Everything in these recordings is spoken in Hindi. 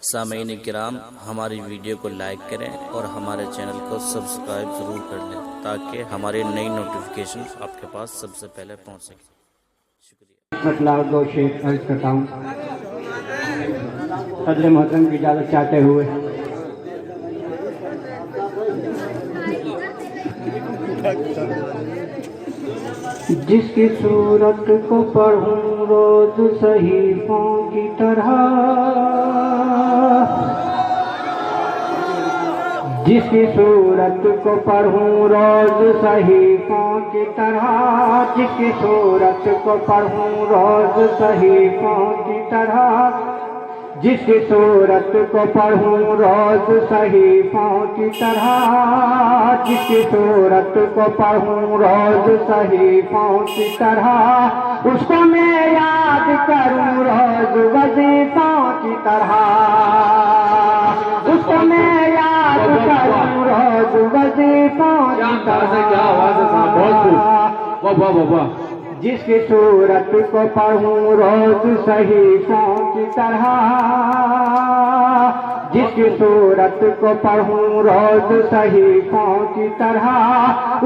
सामीन किराम, हमारी वीडियो को लाइक करें और हमारे चैनल को सब्सक्राइब ज़रूर कर लें ताकि हमारी नई नोटिफिकेशन आपके पास सबसे पहले पहुंच सके। शुक्रिया। दो शेर अर्ज करता हूँ सदर मोहतरम की इजाज़त चाहते हुए। जिसकी सूरत को पढ़ूं रोज सहीफों की तरह, जिसकी सूरत को पढ़ूं रोज सहीफों की तरह, जिसकी सूरत को पढ़ूं रोज सहीफों की तरह, जिसकी सूरत को पढ़ूं रोज सहीफों की तरह, जिसकी सूरत को पढ़ूं रोज सहीफों की तरह, उसको मैं याद करूं रोज वजीफों की तरह, उसको मैं याद करूं रोज वजीफों की तरह। जिसकी सूरत को पढ़ूं रोज सहीफों की तरह, जिसकी सूरत को पढ़ूं रोज सहीफों की तरह,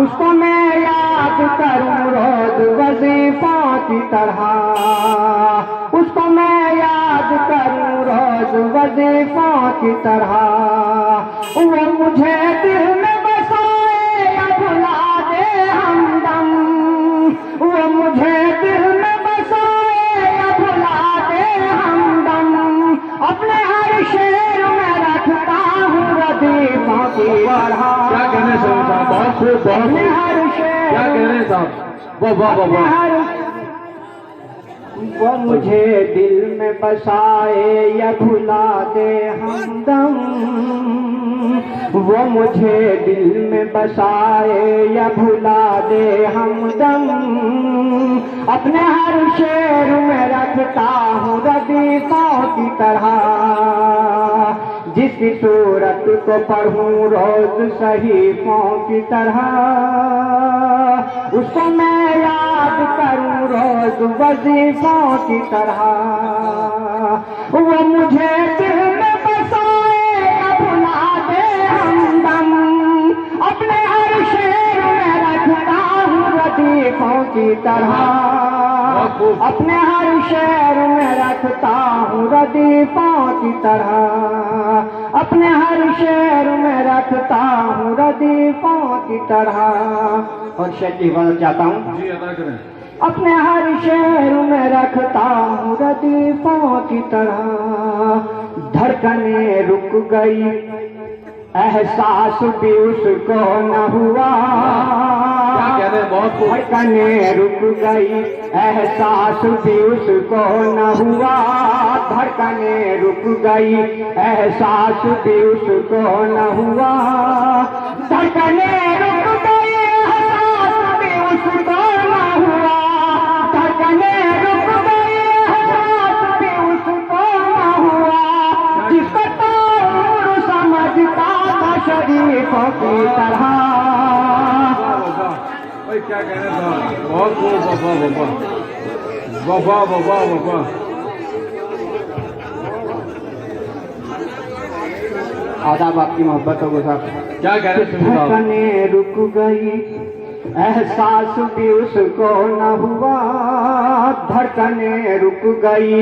उसको मैं याद करूं रोज वजीफों की तरह, उसको मैं याद करूं रोज वजीफों की तरह। वो मुझे दिल में बसाए या भुला दे हमदम, वो मुझे दिल में बसाए या भुला दे हमदम, अपने हर शेर में रखता हूँ वजीफों की तरह। क्या कहने साहब, बहुत खूब, अपने हर शेर, क्या कहने साहब, वो मुझे दिल में बसाए या भुला दे हमदम, वो मुझे दिल में बसाए या भुला दे हमदम, अपने हर शेर में रखता हूँ रदीफों की तरह। जिसकी सूरत को पढ़ूं रोज सहीफों की तरह, उसको मैं याद करूं रोज वजीफों की तरह। वो मुझे दिल में बसाए या भुला दे हमदम, अपने हर शेर में रखता हूँ वजीफों की तरह, अपने हर शेर में रखता हूँ रदीफों की तरह, अपने हर शेर में रखता हूँ रदीफों की तरह। और शेर की हिफाजत चाहता हूँ, अपने हर शेर में रखता हूँ रदीफों की तरह। धड़कने रुक गई एहसास भी उसको न हुआ, धड़कने रुक गई एहसास भी उसको न हुआ, धड़कने रुक गई एहसास भी उसको न हुआ, धड़कने रुक गई एहसास भी उसको न हुआ, धड़कने रुक गई एहसास भी उसको न हुआ, जिसको तो समझता था शरीफों की तरह। क्या कहने साहब, बहुत खूब, बाबा आदाब आपकी मोहब्बत हो साहब। क्या कहने धड़कने रुक गई एहसास भी उसको न हुआ, धड़कने रुक गई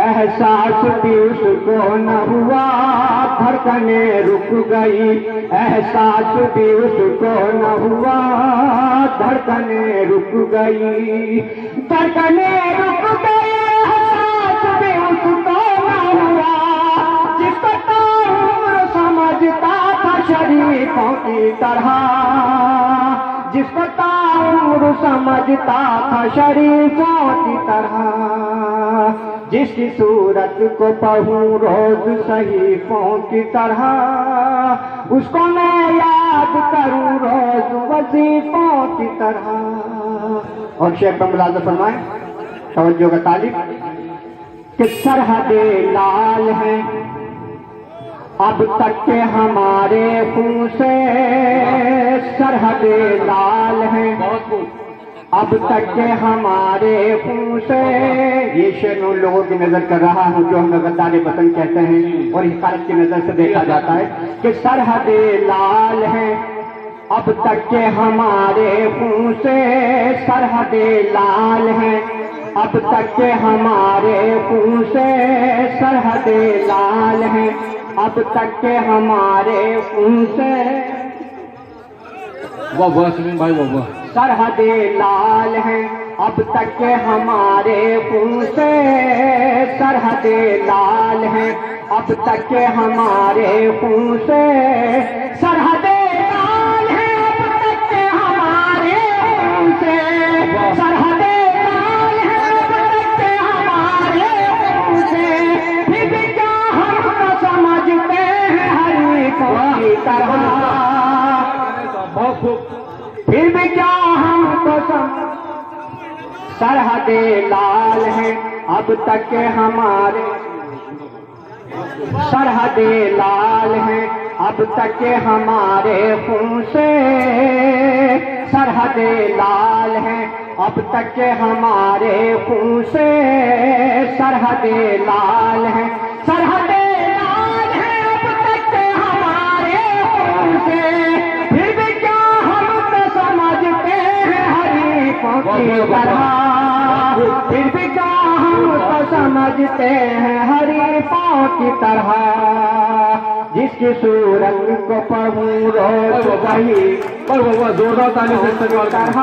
एहसास भी उसको न हुआ, धड़कने रुक गई एहसास भी उसको न हुआ, धड़कने रुक गई, धड़कने रुक गई एहसास भी उसको न हुआ, जिसको समझता था शरीफों की तरह, जिसको ताउम्र समझता था शरीफों की तरह। जिसकी सूरत को पढ़ूं रोज सहीफों की तरह, उसको मैं याद करूं रोज वजीफों की तरह। और शेर पर मुलाज़ा फरमाएं, तवज्जो का तालिब, कि सरहदे लाल है अब तक के हमारे खून से, सरहदे लाल हैं अब तक के हमारे खून से, ये शेर उन लोगों की नजर कर रहा हूँ जो हमें गद्दार वतन कहते हैं और हिकारत की नजर से देखा जाता है कि सरहदे लाल हैं। अब तक के हमारे खून से सरहदे लाल हैं। अब तक के हमारे खून से सरहदे लाल हैं। अब तक के हमारे खून से वाह वाह सुनील भाई वाह वाह। सरहदे लाल हैं। अब तक के हमारे खून से सरहदे लाल हैं। अब तक के हमारे खून से सरहदे लाल हैं। अब तक के हमारे खून से सरहदे लाल हैं। अब तक के हमारे खून से फिर भी क्या हम तो समझते हैं हरीफों की तरह। बहुत खूब। फिर भी क्या हम तो सरहदे लाल हैं। अब तक के हमारे सरहदे लाल हैं। अब तक के हमारे खून से सरहदे लाल हैं। अब तक के हमारे खून से सरहदे लाल हैं। सरहदे लाल हैं। अब तक के हमारे खून से फिर भी क्या हम तो समझते हैं हरीफों की तरह। फिर भी क्या हम तो समझते हैं हरीफों की तरह। जिसकी सूरत को पढ़ूं रोज वही वाह जोरदार ताली से इस्तेमाल तरह।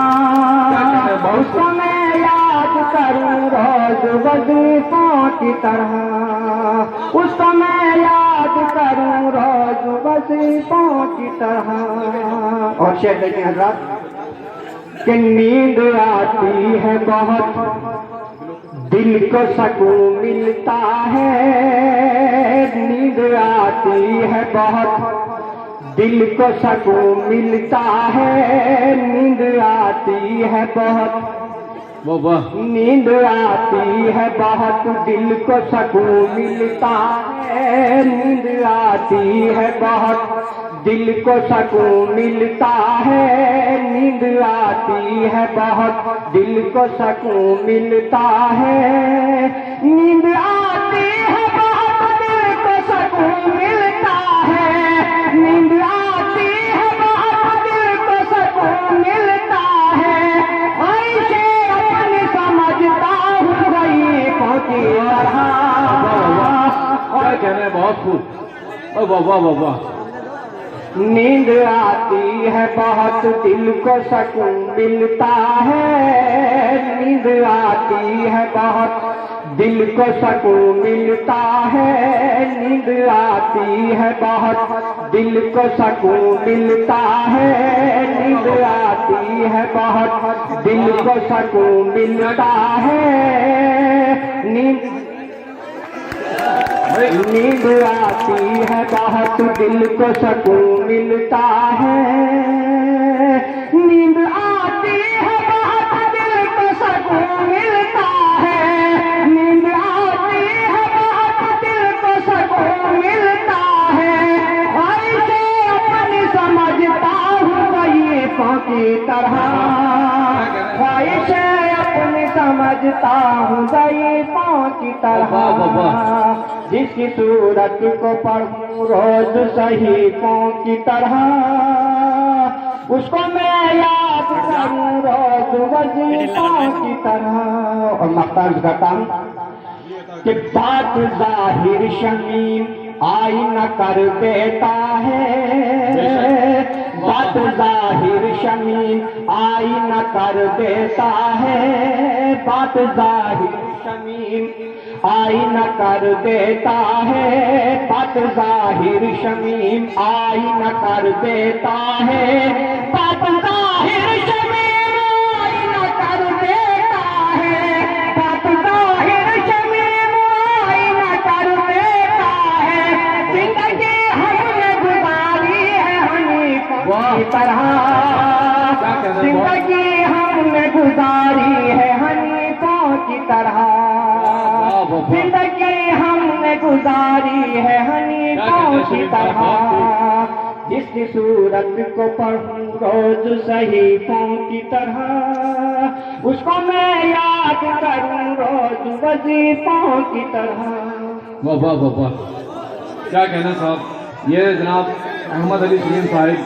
उस समय याद करूं रोज वजीफों की तरह। उस समय याद करूं रोज वजीफों की तरह। और शेर देखें हजरात कि नींद आती है बहुत, दिल को सुकून मिलता है। नींद आती है बहुत, दिल को सुकून मिलता है। नींद आती है बहुत, वाह वाह। नींद आती है बहुत, दिल को सुकून मिलता है। नींद आती है बहुत, दिल को सुकून मिलता है। नींद आती है बहुत, दिल को सुकून मिलता है। नींद आती है बहुत, दिल को सुकून मिलता है। नींद आती है बहुत, दिल को सुकून मिलता है। ऐसे अपनी समझता हूँ गरीबों की तरह। क्या कहना है, बहुत खूब। वाह वाह वाह वाह। नींद आती है बहुत, दिल को सुकून मिलता है। नींद आती है बहुत, दिल को सुकून मिलता है। नींद आती है बहुत, दिल को सुकून मिलता है। नींद आती है बहुत, दिल को सुकून मिलता है। नींद आती है बहुत, दिल को सुकून मिलता है। नींद आती है बहुत, दिल को सुकून मिलता है। नींद आती है बहुत, दिल को सुकून मिलता है। ऐसे अपनी समझता हूँ गरीबों की तरह। ऐसे अपनी समझता हूँ गरीबों की तरह। जिसकी सूरत को पढ़ूं रोज सहीफों की तरह। उसको मैं याद करूं रोज वजीफों की तरह। और मख्तार करता हूं कि बात जाहिर शमीम आईना कर देता है। बात जाहिर शमीम आईना कर देता है। बात जाहिर शमीम आईना कर देता है। बात जाहिर शमीम आईना कर देता है। बात जाहिर शमीम आईना कर देता है। बात जाहिर शमीम आईना कर देता है। जिंदगी हमने गुजारी है हनीफों की तरह। जिंदगी हमने गुजारी है हनीफों की तरह। जिंदगी हमने गुजारी है हनीफों की तरह। जिसकी सूरत को पढ़ूं रोज सहीफों की तरह, उसको मैं याद करूं रोज वजीफों की तरह। वाह वाह वाह वाह, क्या कहना साहब। ये जनाब अहमद अली सलीम साहिब